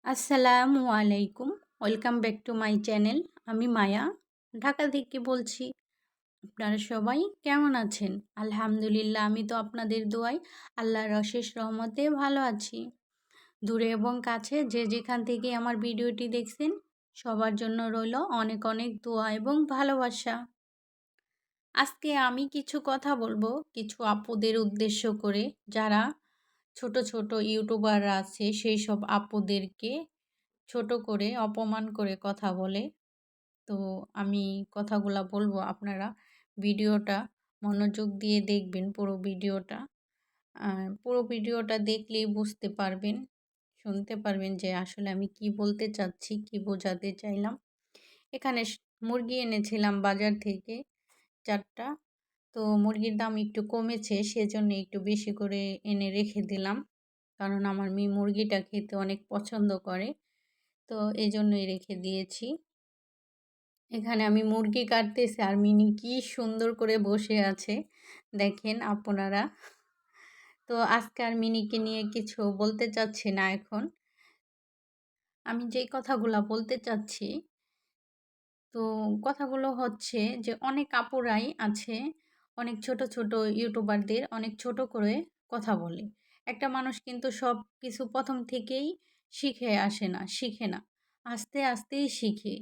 আসসালামু আলাইকুম। Welcome back to my channel. আমি মায়া, ঢাকা থেকে বলছি। আপনারা সবাই কেমন আছেন? আলহামদুলিল্লাহ, আমি তো আপনাদের দোয়ায় আল্লাহর অশেষ রহমতে ভালো আছি। দূরে এবং কাছে যে যেখান থেকে আমার ভিডিওটি দেখছেন, সবার জন্য রইল অনেক অনেক দোয়া এবং ভালোবাসা। আজকে আমি কিছু কথা বলবো কিছু আপুদের উদ্দেশ্য করে, যারা ছোট ছোট ইউটিউবাররা আছে সেই সব আপুদেরকে ছোট করে অপমান করে কথা বলে। তো আমি কথাগুলা বলবো, আপনারা ভিডিওটা মনোযোগ দিয়ে দেখবেন। পুরো ভিডিওটা দেখলেই বুঝতে পারবেন, শুনতে পারবেন যে আসলে আমি কি বলতে চাচ্ছি, কি বোঝাতে চাইলাম। এখানে মুরগি এনেছিলাম বাজার থেকে 4টা। তো মুরগির দাম একটু কমেছে, সেজন্য একটু বেশি করে এনে রেখে দিলাম, কারণ আমার মেয়ে মুরগিটা খেতে অনেক পছন্দ করে। তো এই জন্যই রেখে দিয়েছি। এখানে আমি মুরগি কাটতেছি আর মিনি কি সুন্দর করে বসে আছে, দেখেন আপনারা। তো আজকে আর মিনিকে নিয়ে কিছু বলতে চাচ্ছি না। এখন আমি যেই কথাগুলো বলতে চাচ্ছি, তো কথাগুলো হচ্ছে যে অনেক আপুরাই আছে, অনেক ছোট ছোট ইউটিউবারদের অনেক ছোট করে কথা বলে। একটা মানুষ কিন্তু সব কিছু প্রথম থেকেই শিখে না, আস্তে আস্তেই শিখে।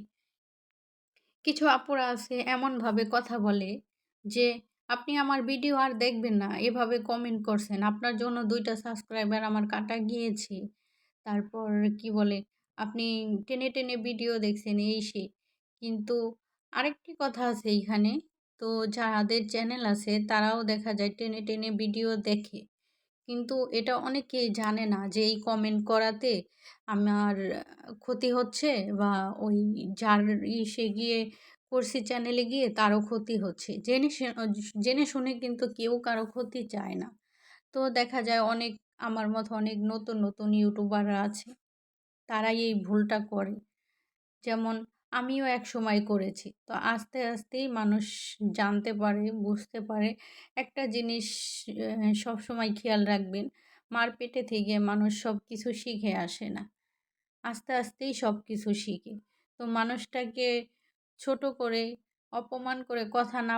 কিছু আপুরা আছে এমনভাবে কথা বলে যে আপনি আমার ভিডিও আর দেখবেন না, এভাবে কমেন্ট করছেন, আপনার জন্য 2টা সাবস্ক্রাইবার আমার কাটা গিয়েছে। তারপর কি বলে, আপনি টেনে টেনে ভিডিও দেখছেন এই সেই। কিন্তু আরেকটি কথা আছে এইখানে, তো যাদের চ্যানেল আছে তারাও দেখা যায় টেনে টেনে ভিডিও দেখে, কিন্তু এটা অনেকেই জানে না যে এই কমেন্ট করাতে আমার ক্ষতি হচ্ছে, বা ওই যার ইসে গিয়ে করছি চ্যানেলে গিয়ে তারও ক্ষতি হচ্ছে। জেনে শুনে কিন্তু কেউ কারো ক্ষতি চায় না। তো দেখা যায় অনেক, আমার মতো অনেক নতুন নতুন ইউটিউবাররা আছে, তারাই এই ভুলটা করে। যেমন আমিও একসময় করেছি। তো আস্তে আস্তেই মানুষ জানতে পারে, বুঝতে পারে। একটা জিনিস সবসময় খেয়াল রাখবেন, মার পেটে থেকে মানুষ সব কিছু শিখে আসে না, আস্তে আস্তেই সব কিছু শিখে। তো মানুষটাকে ছোট করে, অপমান করে কথা না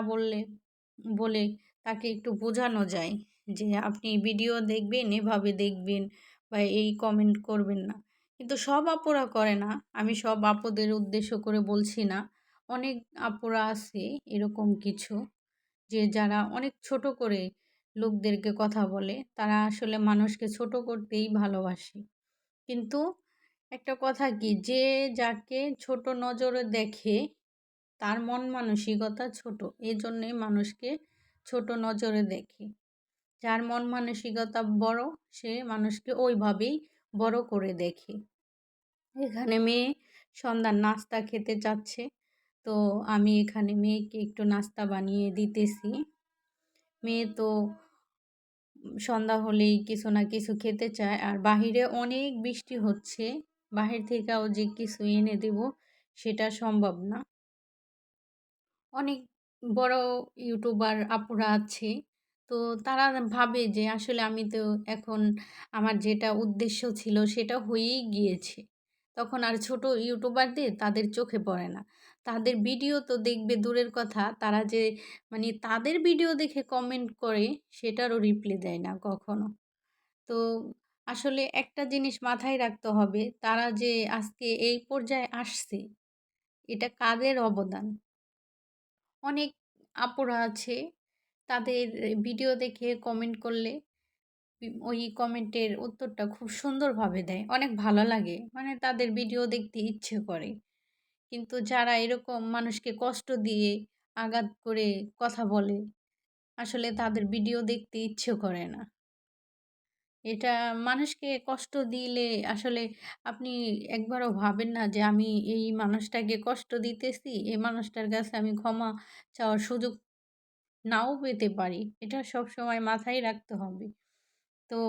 বলে তাকে একটু বোঝানো যায় যে আপনি ভিডিও দেখবেন, এভাবে দেখবেন, বা এই কমেন্ট করবেন না। কিন্তু সব আপুরা করে না, আমি সব আপুদের উদ্দেশ্য করে বলছি না। অনেক আপুরা আছে এরকম কিছু, যে যারা অনেক ছোট করে লোকদেরকে কথা বলে, তারা আসলে মানুষকে ছোট করতেই ভালোবাসে। কিন্তু একটা কথা কি, যে যাকে ছোট নজরে দেখে তার মন মানসিকতা ছোট, এজন্যই মানুষকে ছোট নজরে দেখে। যার মন মানসিকতা বড়, সে মানুষকে ওইভাবেই বড় করে দেখে। এখানে মেয়ে সন্ধ্যার নাস্তা খেতে চাচ্ছে, তো আমি এখানে মেয়েকে একটু নাস্তা বানিয়ে দিতেছি। মেয়ে তো সন্ধ্যা হলেই কিছু না কিছু খেতে চায়, আর বাহিরে অনেক বৃষ্টি হচ্ছে, বাহির থেকেও যে কিছু এনে দেব সেটা সম্ভব না। অনেক বড় ইউটিউবার আপুরা আছে, তো তারা ভাবে যে আসলে আমি তো এখন আমার যেটা উদ্দেশ্য ছিল সেটা হয়েই গিয়েছে, তখন আর ছোট ইউটিউবারদের তাদের চোখে পড়ে না। তাদের ভিডিও তো দেখবে দূরের কথা, তারা যে মানে তাদের ভিডিও দেখে কমেন্ট করে সেটারও রিপ্লাই দেয় না কখনো। তো আসলে একটা জিনিস মাথায় রাখতে হবে, তারা যে আজকে এই পর্যায়ে আসছে, এটা কাদের অবদান। অনেক আপুরা আছে, তাদের ভিডিও দেখে কমেন্ট করলে ওই কমেন্টের উত্তরটা খুব সুন্দরভাবে দেয়, অনেক ভালো লাগে, মানে তাদের ভিডিও দেখতে ইচ্ছে করে। কিন্তু যারা এরকম মানুষকে কষ্ট দিয়ে আঘাত করে কথা বলে, আসলে তাদের ভিডিও দেখতে ইচ্ছে করে না। এটা মানুষকে কষ্ট দিলে আসলে আপনি একবারও ভাবেন না যে আমি এই মানুষটাকে কষ্ট দিতেছি, এই মানুষটার কাছে আমি ক্ষমা চাওয়ার সুযোগ নাও পেতে পারি। এটা সবসময় মাথায় রাখতে হবে। তো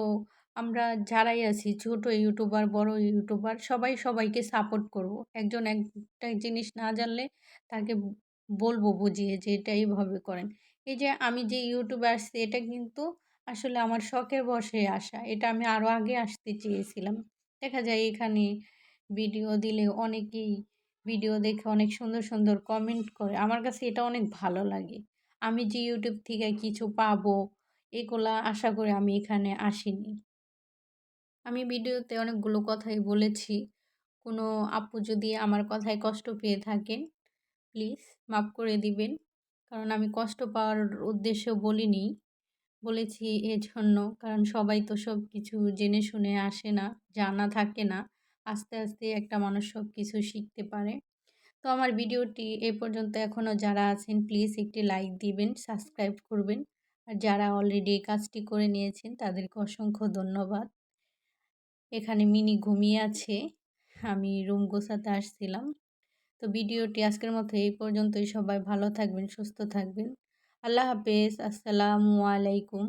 আমরা যারাই আছি, ছোট ইউটিউবার, বড় ইউটিউবার, সবাই সবাইকে সাপোর্ট করব। একজন একটা জিনিস না জানলে তাকে বলবো বুঝিয়ে যে এটা এইভাবে করেন। এই যে আমি যে ইউটিউবে আসছি, এটা কিন্তু আসলে আমার শখের বশে আসা। এটা আমি আরও আগে আসতে চেয়েছিলাম। দেখা যায় এখানে ভিডিও দিলে অনেকেই ভিডিও দেখে অনেক সুন্দর, সুন্দর কমেন্ট করে। আমার কাছে এটা অনেক ভালো লাগে। আমি যে YouTube থেকে কিছু পাবো, এগুলা আশা করে আমি এখানে আসিনি। আমি ভিডিওতে অনেকগুলো কথাই বলেছি। কোনো আপু যদি আমার কথায় কষ্ট পেয়ে থাকেন, প্লিজ মাফ করে দিবেন। কারণ আমি কষ্ট পাওয়ার উদ্দেশ্যে বলিনি। বলেছি এজন্য, কারণ সবাই তো সবকিছু জেনে শুনে আসে না, জানা থাকে না। আস্তে, আস্তে একটা মানুষ সবকিছু শিখতে পারে। তো আমার ভিডিওটি এ পর্যন্ত এখনও যারা আছেন প্লিজ একটি লাইক দিবেন, সাবস্ক্রাইব করবেন। আর যারা অলরেডি এই কাজটি করে নিয়েছেন তাদেরকে অসংখ্য ধন্যবাদ। এখানে মিনি ঘুমিয়ে আছে। আমি রুম গোছাতে আসছিলাম। তো ভিডিওটি আজকের মতো এই পর্যন্তই। সবাই ভালো থাকবেন, সুস্থ থাকবেন। আল্লাহ হাফেজ। আসসালামু আলাইকুম।